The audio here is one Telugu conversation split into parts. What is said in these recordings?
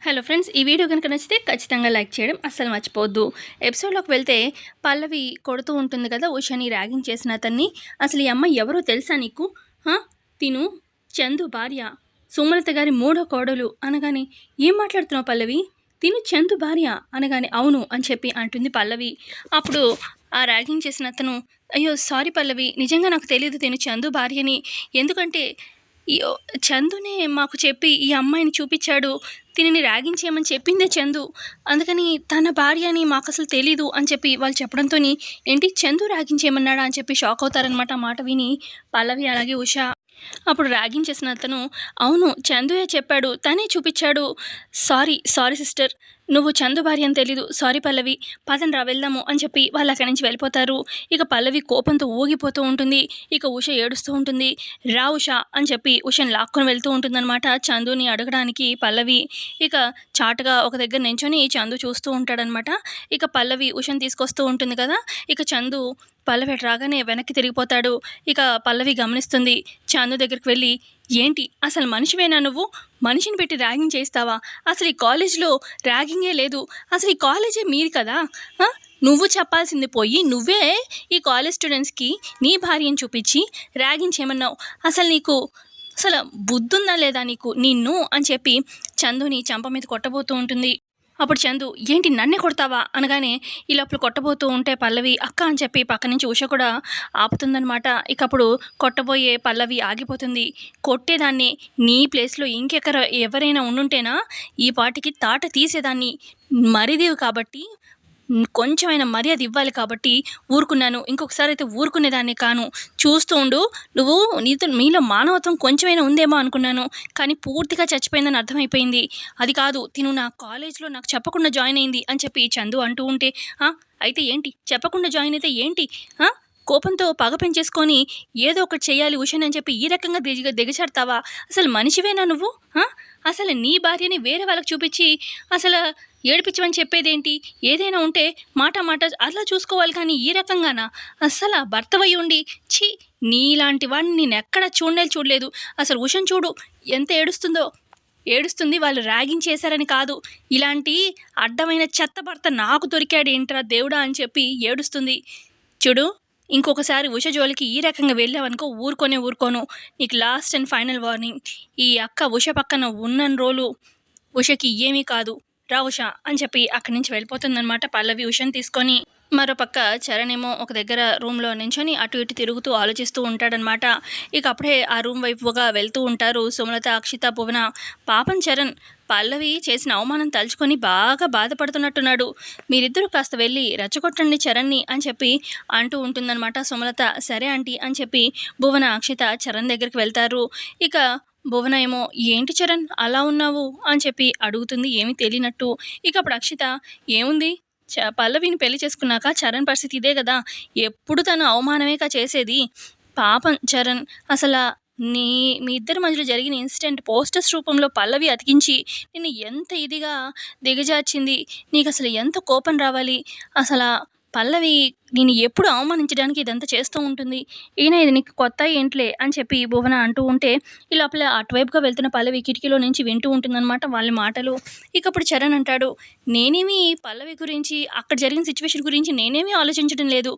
హలో ఫ్రెండ్స్, ఈ వీడియో కనుక నచ్చితే ఖచ్చితంగా లైక్ చేయడం అస్సలు మర్చిపోవద్దు. ఎపిసోడ్లోకి వెళ్తే పల్లవి కొడుతూ ఉంటుంది కదా ఉషని, ర్యాగింగ్ చేసిన అతన్ని. అసలు ఈ అమ్మాయి ఎవరో తెలుసా నీకు? తిను చందు భార్య, సుమలత గారి మూడో కోడలు అనగానే, ఏం మాట్లాడుతున్నావు పల్లవి? తిను చందు భార్య అనగానే, అవును అని చెప్పి అంటుంది పల్లవి. అప్పుడు ఆ ర్యాగింగ్ చేసిన అతను, అయ్యో సారీ పల్లవి, నిజంగా నాకు తెలియదు తిను చందు భార్యని. ఎందుకంటే చందునే మాకు చెప్పి ఈ అమ్మాయిని చూపించాడు, తినని ర్యాగింగ్ చేయమని చెప్పిందే చందు, అందుకని తన భార్య అని మాకు అసలు తెలీదు అని చెప్పి వాళ్ళు చెప్పడంతో, ఏంటి చందు ర్యాగింగ్ చేయమన్నాడా అని చెప్పి షాక్ అవుతారనమాట. మాట విని పల్లవి అలాగే ఉష. అప్పుడు ర్యాగింగ్ చేసిన అతను, అవును చందుయే చెప్పాడు, తనే చూపించాడు, సారీ సిస్టర్, నువ్వు చందు భార్య అని తెలీదు, సారీ పల్లవి, పదండి రా వెళ్దాము అని చెప్పి వాళ్ళు అక్కడి నుంచి వెళ్ళిపోతారు. ఇక పల్లవి కోపంతో ఊగిపోతూ ఉంటుంది. ఇక ఉష ఏడుస్తూ ఉంటుంది. రా ఉష అని చెప్పి ఉషని లాక్కొని వెళ్తూ ఉంటుందన్నమాట చందుని అడగడానికి పల్లవి. ఇక చాటుగా ఒక దగ్గర నించొని చందు చూస్తూ ఉంటాడనమాట. ఇక పల్లవి ఉషని తీసుకొస్తూ ఉంటుంది కదా. ఇక చందు పల్లవి రాగానే వెనక్కి తిరిగిపోతాడు. ఇక పల్లవి గమనిస్తుంది. చందు దగ్గరికి వెళ్ళి, ఏంటి అసలు మనిషివేనా నువ్వు? మనిషిని పెట్టి ర్యాగింగ్ చేస్తావా? అసలు ఈ కాలేజ్లో ర్యాగింగే లేదు, అసలు ఈ కాలేజే మీది కదా. నువ్వు చెప్పాల్సింది పోయి నువ్వే ఈ కాలేజ్ స్టూడెంట్స్కి నీ భార్యను చూపించి ర్యాగింగ్ చేయమన్నావు. అసలు బుద్ధుందా లేదా నీకు, నిన్ను అని చెప్పి చందుని చంప మీద కొట్టబోతూ ఉంటుంది. అప్పుడు చందు, ఏంటి నన్నే కొడతావా అనగానే, ఈ లోపల కొట్టబోతూ ఉంటే పల్లవి అక్క అని చెప్పి పక్క నుంచి ఉష కూడా ఆపుతుందనమాట. ఇక అప్పుడు కొట్టబోయే పల్లవి ఆగిపోతుంది. కొట్టేదాన్ని నీ ప్లేస్లో ఎవరైనా ఉండుంటేనా ఈ పాటికి తాట తీసేదాన్ని. మరిదివి కాబట్టి కొంచెమైనా మర్యాద ఇవ్వాలి కాబట్టి ఊరుకున్నాను, ఇంకొకసారి అయితే ఊరుకునేదాన్ని కాను. చూస్తూ ఉండు, నువ్వు మీలో మానవత్వం కొంచెమైనా ఉందేమో అనుకున్నాను, కానీ పూర్తిగా చచ్చిపోయిందని అర్థమైపోయింది. అది కాదు, తిను నా కాలేజ్లో నాకు చెప్పకుండా జాయిన్ అయింది అని చెప్పి చందు అంటూ ఉంటే, అయితే ఏంటి, చెప్పకుండా జాయిన్ అయితే ఏంటి? కోపంతో పగ పెంచేసుకొని ఏదో ఒకటి చేయాలి ఉషని అని చెప్పి ఈ రకంగా దిగజారుతావా? అసలు మనిషివేనా నువ్వు? అసలు నీ భార్యని వేరే వాళ్ళకి చూపించి అసలు ఏడిపించమని చెప్పేదేంటి? ఏదైనా ఉంటే మాట అలా చూసుకోవాలి, కానీ ఈ రకంగానా? అస్సలు భర్తవై ఉండి ఛీ, నీలాంటి వాడిని నేను ఎక్కడ చూడలేదు. అసలు ఉషను చూడు ఎంత ఏడుస్తుంది. వాళ్ళు ర్యాగింగ్ చేశారని కాదు, ఇలాంటి అడ్డమైన చెత్త భర్త నాకు దొరికాడు ఏంట్రా దేవుడా అని చెప్పి ఏడుస్తుంది. చూడు, ఇంకొకసారి ఉష జోలికి ఈ రకంగా వెళ్ళావనుకో ఊరుకోను. నీకు లాస్ట్ అండ్ ఫైనల్ వార్నింగ్. ఈ అక్క ఉష పక్కన ఉన్న రోజులు ఉషకి ఏమీ కాదు, రా ఉష అని చెప్పి అక్కడి నుంచి వెళ్ళిపోతుందనమాట పల్లవి ఉషని తీసుకొని. మరోపక్క చరణ్ ఏమో ఒక దగ్గర రూమ్లో నించొని అటు ఇటు తిరుగుతూ ఆలోచిస్తూ ఉంటాడనమాట. ఇక అప్పుడే ఆ రూమ్ వైపుగా వెళ్తూ ఉంటారు సుమలత, అక్షిత, భువన. పాపం చరణ్ పల్లవి చేసిన అవమానం తలుచుకొని బాగా బాధపడుతున్నట్టున్నాడు. మీరిద్దరూ కాస్త వెళ్ళి రెచ్చగొట్టండి చరణ్ని అని చెప్పి అంటూ ఉంటుందన్నమాట సుమలత. సరే ఆంటీ అని చెప్పి భువన, అక్షిత చరణ్ దగ్గరికి వెళ్తారు. ఇక భువన ఏమో, ఏంటి చరణ్ అలా ఉన్నావు అని చెప్పి అడుగుతుంది ఏమీ తెలియనట్టు. ఇక అప్పుడు అక్షిత, ఏముంది, పల్లవిని పెళ్లి చేసుకున్నాక చరణ్ పరిస్థితి ఇదే కదా, ఎప్పుడు తను అవమానమేగా చేసేది. పాపం చరణ్, అసలు మీ ఇద్దరి మధ్యలో జరిగిన ఇన్సిడెంట్ పోస్టర్స్ రూపంలో పల్లవి అతికించి నిన్ను ఎంత ఇదిగా దిగజార్చింది, నీకు అసలు ఎంత కోపం రావాలి. అసలు పల్లవి నేను ఎప్పుడు అవమానించడానికి ఇదంతా చేస్తూ ఉంటుంది, ఈయన ఇది నీకు కొత్త ఏంట్లే అని చెప్పి భువన అంటూ ఉంటే, ఈ లోపల అటువైపుగా వెళ్తున్న పల్లవి కిటికీలో నుంచి వింటూ ఉంటుందన్నమాట వాళ్ళ మాటలు. ఇక అప్పుడు చరణ్ అంటాడు, నేనేమి పల్లవి గురించి, అక్కడ జరిగిన సిచ్యువేషన్ గురించి నేనేమీ ఆలోచించడం లేదు,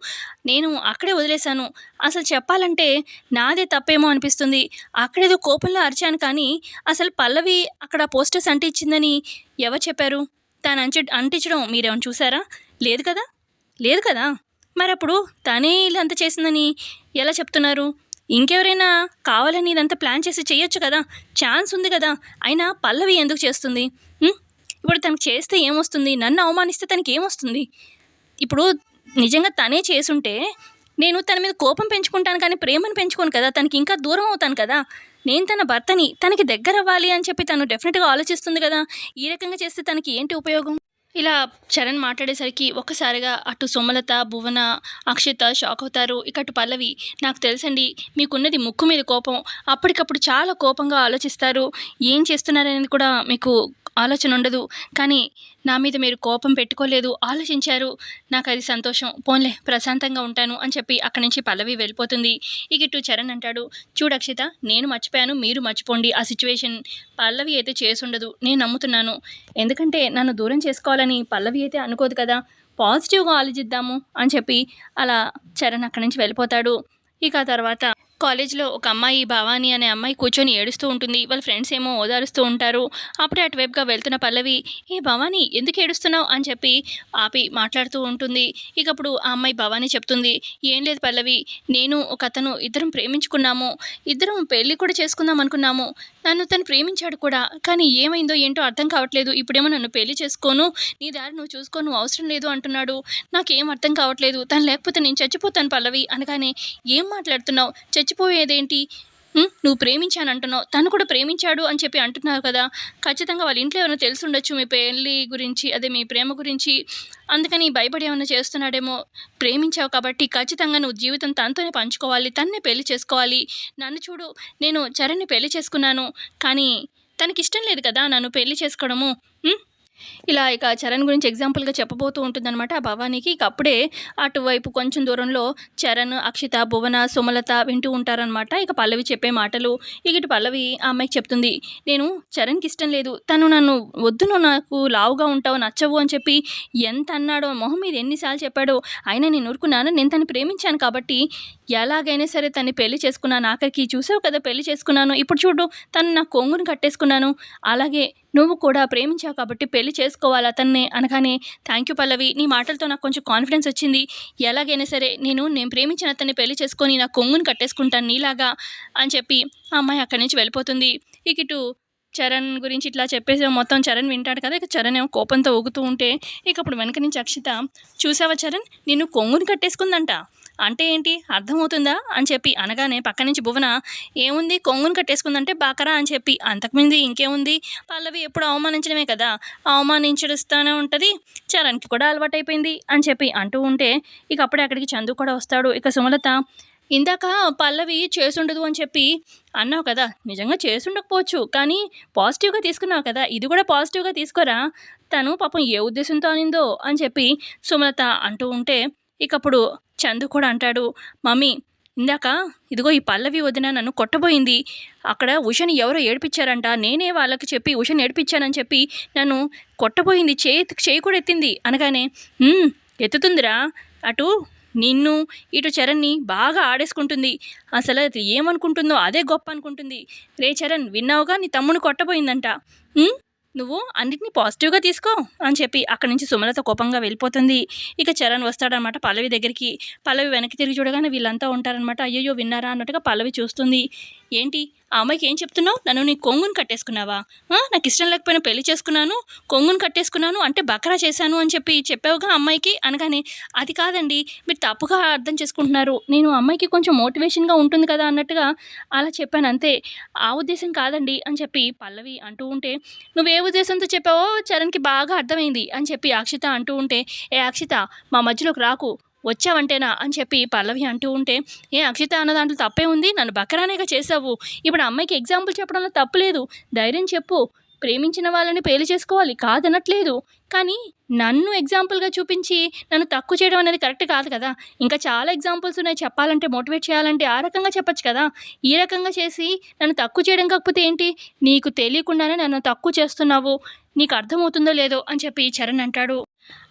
నేను అక్కడే వదిలేశాను. అసలు చెప్పాలంటే నాదే తప్పేమో అనిపిస్తుంది, అక్కడేదో కోపంలో అరిచాను, కానీ అసలు పల్లవి అక్కడ పోస్టర్స్ అంటించిందని ఎవరు చెప్పారు? తను అంటించడం మీరేమైనా చూసారా? లేదు కదా. మరి అప్పుడు తనే ఇదంతా చేసిందని ఎలా చెప్తున్నారు? ఇంకెవరైనా కావాలని ఇదంతా ప్లాన్ చేసి చేయొచ్చు కదా, ఛాన్స్ ఉంది కదా. అయినా పల్లవి ఎందుకు చేస్తుంది? ఇప్పుడు తనకు చేస్తే ఏమొస్తుంది? నన్ను అవమానిస్తే తనకి ఏమొస్తుంది? ఇప్పుడు నిజంగా తనే చేసుంటే నేను తన మీద కోపం పెంచుకుంటాను, కానీ ప్రేమను పెంచుకోను కదా, తనకి ఇంకా దూరం అవుతాను కదా. నేను తన భర్తని, తనకి దగ్గర అవ్వాలి అని చెప్పి తను డెఫినెట్గా ఆలోచిస్తుంది కదా. ఈ రకంగా చేస్తే తనకి ఏంటి ఉపయోగం? ఇలా చరణ్ మాట్లాడేసరికి ఒక్కసారిగా అటు సుమలత, భువన, అక్షిత షాక్ అవుతారు. ఇక అటు పల్లవి, నాకు తెలుసండి మీకున్నది ముక్కు మీద కోపం, అప్పటికప్పుడు చాలా కోపంగా ఆలోచిస్తారు, ఏం చేస్తున్నారనేది కూడా మీకు ఆలోచన ఉండదు. కానీ నా మీద మీరు కోపం పెట్టుకోలేదు, ఆలోచించారు. నాకది సంతోషం. పోన్లే ప్రశాంతంగా ఉంటాను అని చెప్పి అక్కడి నుంచి పల్లవి వెళ్ళిపోతుంది. ఇక ఇటు చరణ్ అంటాడు, చూడు అక్షిత, నేను మర్చిపోయాను, మీరు మర్చిపోండి ఆ సిచ్యువేషన్. పల్లవి అయితే చేసుండదు, నేను నమ్ముతున్నాను. ఎందుకంటే నన్ను దూరం చేసుకోవాలని పల్లవి అయితే అనుకోదు కదా. పాజిటివ్‌గా ఆలోచిద్దాము అని చెప్పి అలా చరణ్ అక్కడి నుంచి వెళ్ళిపోతాడు. ఇక ఆ తర్వాత కాలేజ్‌లో ఒక అమ్మాయి, భవాని అనే అమ్మాయి కూర్చొని ఏడుస్తూ ఉంటుంది. వాళ్ళ ఫ్రెండ్స్ ఏమో ఓదారుస్తూ ఉంటారు. అప్పుడే అటువైపుగా వెళ్తున్న పల్లవి, ఏ భవాని ఎందుకు ఏడుస్తున్నావు అని చెప్పి ఆపి మాట్లాడుతూ ఉంటుంది. ఇక అప్పుడు ఆ అమ్మాయి భవాని చెప్తుంది, ఏం లేదు పల్లవి, నేను ఒక అతను ఇద్దరం ప్రేమించుకున్నాము. ఇద్దరం పెళ్లి కూడా చేసుకుందాం అనుకున్నాము. నన్ను తను ప్రేమించాడు కూడా. కానీ ఏమైందో ఏంటో అర్థం కావట్లేదు. ఇప్పుడేమో నన్ను పెళ్లి చేసుకోను, నీ దారి నువ్వు చూసుకో, నువ్వు అవసరం లేదు అంటున్నాడు. నాకేం అర్థం కావట్లేదు. తను లేకపోతే నేను చచ్చిపోతాను పల్లవి అనగానే, ఏం మాట్లాడుతున్నావు? చచ్చిపోయేదేంటి? నువ్వు ప్రేమించానంటున్నావు. తను కూడా ప్రేమించాడు అని చెప్పి అంటున్నారు కదా. ఖచ్చితంగా వాళ్ళ ఇంట్లో ఏమైనా తెలిసుండొచ్చు మీ పెళ్లి గురించి, అదే మీ ప్రేమ గురించి. అందుకని భయపడి ఏమన్నా చేస్తున్నాడేమో. ప్రేమించావు కాబట్టి ఖచ్చితంగా నువ్వు జీవితం తనతోనే పంచుకోవాలి, తన్నే పెళ్లి చేసుకోవాలి. నన్ను చూడు, నేను చరణ్‌ని పెళ్లి చేసుకున్నాను. కానీ తనకిష్టం లేదు కదా నన్ను పెళ్లి చేసుకోవడము. ఇలా ఇక చరణ్ గురించి ఎగ్జాంపుల్‌గా చెప్పబోతూ ఉంటుందనమాట ఆ భవానీకి. ఇక అప్పుడే అటువైపు కొంచెం దూరంలో చరణ్, అక్షిత, భువన, సుమలత వింటూ ఉంటారనమాట. ఇక పల్లవి చెప్పే మాటలు. ఇక ఇటు పల్లవి ఆ అమ్మాయికి చెప్తుంది, నేను చరణ్‌కి ఇష్టం లేదు. తను నన్ను వద్దు, నువ్వు నాకు లావుగా ఉంటావు, నచ్చవు అని చెప్పి ఎంత అన్నాడో, మొహం మీద ఎన్ని సార్లు చెప్పాడో. అయినా నేను ఊరుకున్నాను. నేను తనని ప్రేమించాను కాబట్టి ఎలాగైనా సరే తనని పెళ్లి చేసుకున్నాను. ఆఖరికి చూసావు కదా పెళ్లి చేసుకున్నాను. ఇప్పుడు చూడు, తను నా కొంగుని కట్టేసుకున్నాను. అలాగే నువ్వు కూడా ప్రేమించావు కాబట్టి పెళ్లి చేసుకోవాలి అతన్నే అనగానే, థ్యాంక్ యూ పల్లవి, నీ మాటలతో నాకు కొంచెం కాన్ఫిడెన్స్ వచ్చింది. ఎలాగైనా సరే నేను ప్రేమించిన అతన్ని పెళ్లి చేసుకొని నా కొంగుని కట్టేసుకుంటాను నీలాగా అని చెప్పి ఆ అమ్మాయి అక్కడి నుంచి వెళ్ళిపోతుంది. ఇక ఇటు చరణ్ గురించి ఇట్లా చెప్పేసి మొత్తం చరణ్ వింటాడు కదా. ఇక చరణ్ ఏమో కోపంతో ఊగుతూ ఉంటే, ఇక అప్పుడు వెనక నుంచి అక్షిత, చూసావా చరణ్, నిన్ను కొంగుని కట్టేసుకుందంట, అంటే ఏంటి అర్థమవుతుందా అని చెప్పి అనగానే పక్క నుంచి భువన, ఏముంది కొంగుని కట్టేసుకుందంటే బాకరా అని చెప్పి, అంతకుమింది ఇంకేముంది, పల్లవి ఎప్పుడు అవమానించడమే కదా, అవమానించడిస్తూనే ఉంటుంది, చరణ్కి కూడా అలవాటైపోయింది అని చెప్పి అంటూ ఉంటే, ఇక అప్పుడే అక్కడికి చందు కూడా వస్తాడు. ఇక సుమలత, ఇందాక పల్లవి చేసుండదు అని చెప్పి అన్నావు కదా, నిజంగా చేసుండకపోవచ్చు, కానీ పాజిటివ్‌గా తీసుకున్నావు కదా, ఇది కూడా పాజిటివ్‌గా తీసుకోరా, తను పాపం ఏ ఉద్దేశంతో అనిందో అని చెప్పి సుమలత అంటూ ఉంటే, ఇక అప్పుడు చందు కూడా అంటాడు, మమ్మీ ఇందాక ఇదిగో ఈ పల్లవి వదిన నన్ను కొట్టబోయింది. అక్కడ ఉషని ఎవరో ఏడిపించారంట, నేనే వాళ్ళకి చెప్పి ఉషని ఏడిపించానని చెప్పి నన్ను కొట్టబోయింది, చేయి కూడా ఎత్తింది అనగానే, ఎత్తుతుందిరా, అటు నిన్ను ఇటు చరణ్‌ని బాగా ఆడేసుకుంటుంది. అసలు అది ఏమనుకుంటుందో అదే గొప్ప అనుకుంటుంది. రే చరణ్, విన్నావుగా, నీ తమ్ముడిని కొట్టబోయిందంట. నువ్వు అన్నిటిని పాజిటివ్‌గా తీసుకో అని చెప్పి అక్కడి నుంచి సుమలత కోపంగా వెళ్ళిపోతుంది. ఇక చరణ్ వస్తాడనమాట పల్లవి దగ్గరికి. పల్లవి వెనక్కి తిరిగి చూడగానే వీళ్ళంతా ఉంటారనమాట. అయ్యయ్యో విన్నారా అన్నట్టుగా పల్లవి చూస్తుంది. ఏంటి ఆ అమ్మాయికి ఏం చెప్తున్నావు? నన్ను నీ కొంగుని కట్టేసుకున్నావా? నాకు ఇష్టం లేకపోయినా పెళ్లి చేసుకున్నాను, కొంగుని కట్టేసుకున్నాను అంటే బకరా చేశాను అని చెప్పి చెప్పావుగా అమ్మాయికి అనగానే, అది కాదండి, మీరు తప్పుగా అర్థం చేసుకుంటున్నారు. నేను అమ్మాయికి కొంచెం మోటివేషన్‌గా ఉంటుంది కదా అన్నట్టుగా అలా చెప్పాను అంతే. ఆ ఉద్దేశం కాదండి అని చెప్పి పల్లవి అంటూ ఉంటే, నువ్వే ఉద్దేశంతో చెప్పావో చరణ్‌కి బాగా అర్థమైంది అని చెప్పి అక్షిత అంటూ ఉంటే, ఏ అక్షిత, మా మధ్యలోకి రాకు, వచ్చావంటేనా అని చెప్పి పల్లవి అంటూ ఉంటే, ఏ అక్షిత అన్న దాంట్లో తప్పే ఉంది, నన్ను బకరానేగా చేసావు. ఇప్పుడు అమ్మాయికి ఎగ్జాంపుల్ చెప్పడంలో తప్పు లేదు, ధైర్యం చెప్పు. ప్రేమించిన వాళ్ళని పెళ్లి చేసుకోవాలి కాదనట్లేదు, కానీ నన్ను ఎగ్జాంపుల్‌గా చూపించి నన్ను తక్కువ చేయడం అనేది కరెక్ట్ కాదు కదా. ఇంకా చాలా ఎగ్జాంపుల్స్ ఉన్నాయి చెప్పాలంటే, మోటివేట్ చేయాలంటే ఆ రకంగా చెప్పొచ్చు కదా. ఈ రకంగా చేసి నన్ను తక్కువ చేయడం కాకపోతే ఏంటి? నీకు తెలియకుండానే నన్ను తక్కువ చేస్తున్నావు, నీకు అర్థమవుతుందో లేదో అని చెప్పి చరణ్ అంటాడు.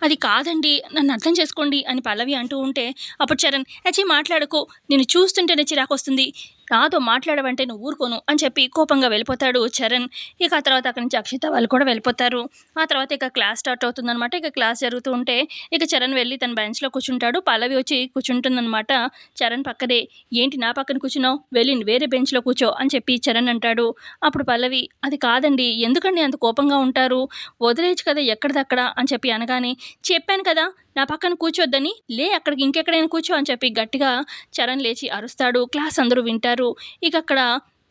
అది కాదండి, నన్ను అర్థం చేసుకోండి అని పల్లవి అంటూ ఉంటే, అప్పుడు చరణ్, అచ్చి మాట్లాడకు, నిన్ను చూస్తుంటేనే చిరాకొస్తుంది, నాతో మాట్లాడవంటే నువ్వు ఊరుకోను అని చెప్పి కోపంగా వెళ్ళిపోతాడు చరణ్. ఇక ఆ తర్వాత అక్కడి నుంచి అక్షిత వాళ్ళు కూడా వెళ్ళిపోతారు. ఆ తర్వాత ఇక క్లాస్ స్టార్ట్ అవుతుందనమాట. ఇక క్లాస్ జరుగుతూ ఉంటే ఇక చరణ్ వెళ్ళి తన బెంచ్లో కూర్చుంటాడు. పల్లవి వచ్చి కూర్చుంటుందనమాట చరణ్ పక్కనే. ఏంటి నా పక్కన కూర్చున్నావు, వెళ్ళి వేరే బెంచ్లో కూర్చో అని చెప్పి చరణ్ అంటాడు. అప్పుడు పల్లవి, అది కాదండి, ఎందుకండి అంత కోపంగా ఉంటారు, వదిలేయచ్చు కదా ఎక్కడిదక్కడ అని చెప్పి అనగానే, చెప్పాను కదా నా పక్కన కూర్చోద్దని, లే అక్కడికి ఇంకెక్కడైనా కూర్చో అని చెప్పి గట్టిగా చరణ్ లేచి అరుస్తాడు. క్లాస్ అందరూ వింటారు. ఇక అక్కడ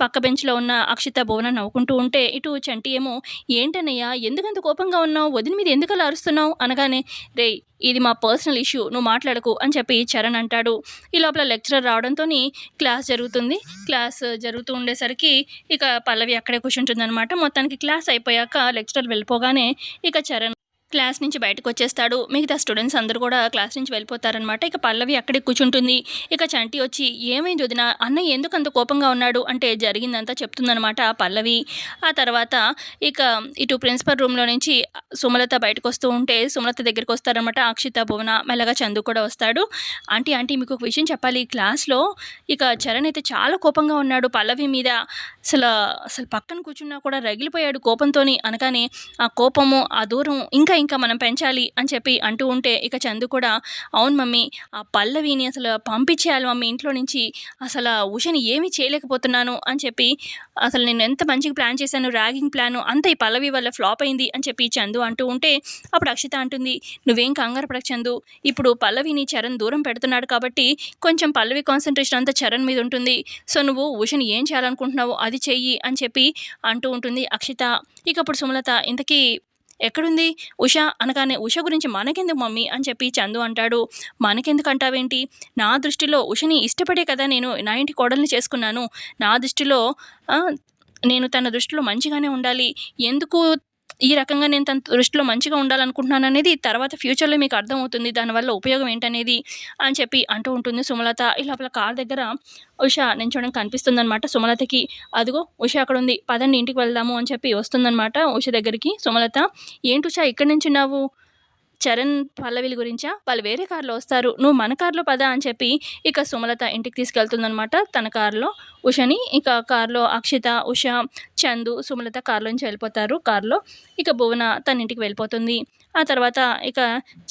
పక్క బెంచ్‌లో ఉన్న అక్షిత, భువన నవ్వుకుంటూ ఉంటే, ఇటు చంటి ఏమో "ఏంటన్నయ్య ఎందుకంత కోపంగా ఉన్నావు? వదిన మీద ఎందుకలా అరుస్తున్నావు?" అనగానే, "రేయ్! ఇది మా పర్సనల్ ఇష్యూ. నువ్వు మాట్లాడకు" అని చెప్పి చరణ్ అంటాడు. ఈ లోపల లెక్చరర్ రావడంతోని క్లాస్ జరుగుతుంది. క్లాస్ జరుగుతూ ఉండేసరికి ఇక పల్లవి అక్కడే కూర్చుంటుందనమాట. మొత్తానికి క్లాస్ అయిపోయాక లెక్చరర్ వెళ్ళిపోగానే ఇక చరణ్ క్లాస్ నుంచి బయటకొచ్చేస్తాడు. మిగతా స్టూడెంట్స్ అందరూ కూడా క్లాస్ నుంచి వెళ్ళిపోతారనమాట. ఇక పల్లవి అక్కడే కూర్చుంటుంది. ఇక చంటి వచ్చి "ఏమైంది వదిన? అన్నయ్య ఎందుకంత కోపంగా ఉన్నాడు?" అంటే జరిగిందంతా చెప్తుందనమాట పల్లవి. ఆ తర్వాత ఇక ఇటు ప్రిన్సిపల్ రూమ్‌లో నుంచి సుమలత బయటకొస్తూ ఉంటే, సుమలత దగ్గరికొస్తారనమాట అక్షిత, భువన. మెల్లగా చందు కూడా వస్తాడు. "ఆంటీ, ఆంటీ మీకొక విషయం చెప్పాలి. క్లాస్‌లో ఇక చరణ్ అయితే చాలా కోపంగా ఉన్నాడు పల్లవి మీద. అసలు పక్కన కూర్చున్నా కూడా రగిలిపోయాడు కోపంతోని" అనగానే, "ఆ కోపము, ఆ దూరం ఇంకా మనం పెంచాలి" అని చెప్పి అంటూ ఉంటే, ఇక చందు కూడా "అవును మమ్మీ, ఆ పల్లవిని అసలు పంపించేయాలి మమ్మీ ఇంట్లో నుంచి. అసలు ఉషని ఏమీ చేయలేకపోతున్నాను" అని చెప్పి, "అసలు నేను ఎంత మంచిగా ప్లాన్ చేశాను, ర్యాగింగ్ ప్లాను అంతా ఈ పల్లవి వల్ల ఫ్లాప్ అయింది" అని చెప్పి చందు అంటూ ఉంటే, అప్పుడు అక్షిత అంటుంది, "నువ్వేం కంగారు పడకు చందు. ఇప్పుడు పల్లవిని చరణ్ దూరం పెడుతున్నాడు కాబట్టి కొంచెం పల్లవి కాన్సంట్రేషన్ అంతా చరణ్ మీద ఉంటుంది. సో నువ్వు ఉషని ఏం చేయాలనుకుంటున్నావో అది చెయ్యి" అని చెప్పి అంటూ ఉంటుంది అక్షిత. ఇక అప్పుడు సుమలత, "ఇంతకీ ఎక్కడుంది ఉష?" అనగానే, "ఉష గురించి మనకెందుకు మమ్మీ" అని చెప్పి చందు అంటాడు. "మనకెందుకు అంటావేంటి? నా దృష్టిలో ఉషని ఇష్టపడే కదా నేను నా ఇంటి కోడల్ని చేసుకున్నాను. నా దృష్టిలో నేను తన దృష్టిలో మంచిగానే ఉండాలి. ఎందుకు ఈ రకంగా నేను తన దృష్టిలో మంచిగా ఉండాలనుకుంటున్నాననేది తర్వాత ఫ్యూచర్‌లో మీకు అర్థమవుతుంది. దానివల్ల ఉపయోగం ఏంటనేది" అని చెప్పి అంటూ ఉంటుంది సుమలత. ఈ లోపల కారు దగ్గర ఉష నించోడం కనిపిస్తుందనమాట సుమలతకి. "అదిగో ఉష అక్కడుంది. పదండి ఇంటికి వెళ్దాము" అని చెప్పి వస్తుందనమాట ఉష దగ్గరికి సుమలత. "ఏంటి ఉష ఇక్కడ నించున్నావు? చరణ్, పల్లవిల గురించా? వాళ్ళు వేరే కార్‌లో వస్తారు. నువ్వు మన కార్‌లో పద" అని చెప్పి ఇక సుమలత ఇంటికి తీసుకెళ్తుందనమాట తన కార్‌లో ఉషని. ఇక కార్‌లో అక్షిత, ఉష, చందు, సుమలత కార్‌లోంచి వెళ్ళిపోతారు కార్‌లో. ఇక భువన తన ఇంటికి వెళ్ళిపోతుంది. ఆ తర్వాత ఇక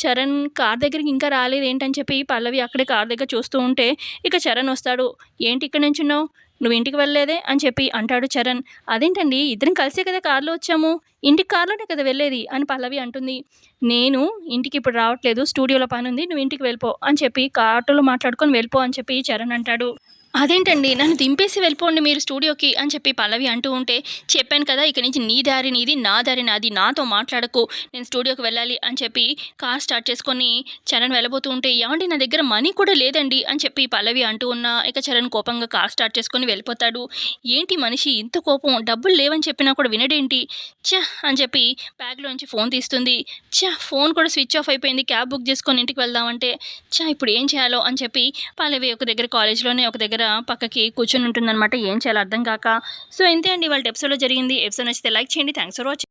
చరణ్ కార్ దగ్గరికి ఇంకా రాలేదేంటని చెప్పి పల్లవి అక్కడే కార్ దగ్గర చూస్తూ ఉంటే, ఇక చరణ్ వస్తాడు. "ఏంటి ఇక్కడ నించున్నావు? నువ్వు ఇంటికి వెళ్ళలేదే?" అని చెప్పి అంటాడు చరణ్. "అదేంటండి, ఇద్దరం కలిసే కదా కార్‌లో వచ్చాము. ఇంటికి కార్‌లోనే కదా వెళ్ళేది" అని పల్లవి అంటుంది. "నేను ఇంటికి ఇప్పుడు రావట్లేదు. స్టూడియోలో పనుంది. నువ్వు ఇంటికి వెళ్ళిపో" అని చెప్పి ఆటోలో మాట్లాడుకొని వెళ్ళిపో అని చెప్పి చరణ్ అంటాడు. "అదేంటండి, నన్ను దింపేసి వెళ్ళిపోండి మీరు స్టూడియోకి" అని చెప్పి పల్లవి అంటూ ఉంటే, "చెప్పాను కదా ఇక నుంచి నీ దారి నీది, నా దారి నాది. నాతో మాట్లాడకు. నేను స్టూడియోకి వెళ్ళాలి" అని చెప్పి కార్ స్టార్ట్ చేసుకొని చరణ్ వెళ్ళబోతూ ఉంటే, "ఏవండీ నా దగ్గర మనీ కూడా లేదండి" అని చెప్పి పల్లవి అంటూ ఉన్నా, ఇక చరణ్ కోపంగా కార్ స్టార్ట్ చేసుకొని వెళ్ళిపోతాడు. ఏంటి మనిషి ఇంత కోపం, డబ్బులు లేవని చెప్పినా కూడా వినడేంటి? ఛ! అని చెప్పి బ్యాగ్‌లోంచి ఫోన్ తీస్తుంది. ఫోన్ కూడా స్విచ్ ఆఫ్ అయిపోయింది. క్యాబ్ బుక్ చేసుకొని ఇంటికి వెళ్దామంటే, ఇప్పుడు ఏం చేయాలో అని చెప్పి పల్లవి ఒక దగ్గర కాలేజ్‌లోనే ఒక దగ్గర పక్కకి కూర్చొని ఉంటుందనమాట. ఏం చేయాలో అర్థం కాక. సో ఇంతే అండి ఇవాల్టి ఎపిసోడ్‌లో జరిగింది. ఎపిసోడ్ నచ్చితే లైక్ చేయండి. Thanks for watching.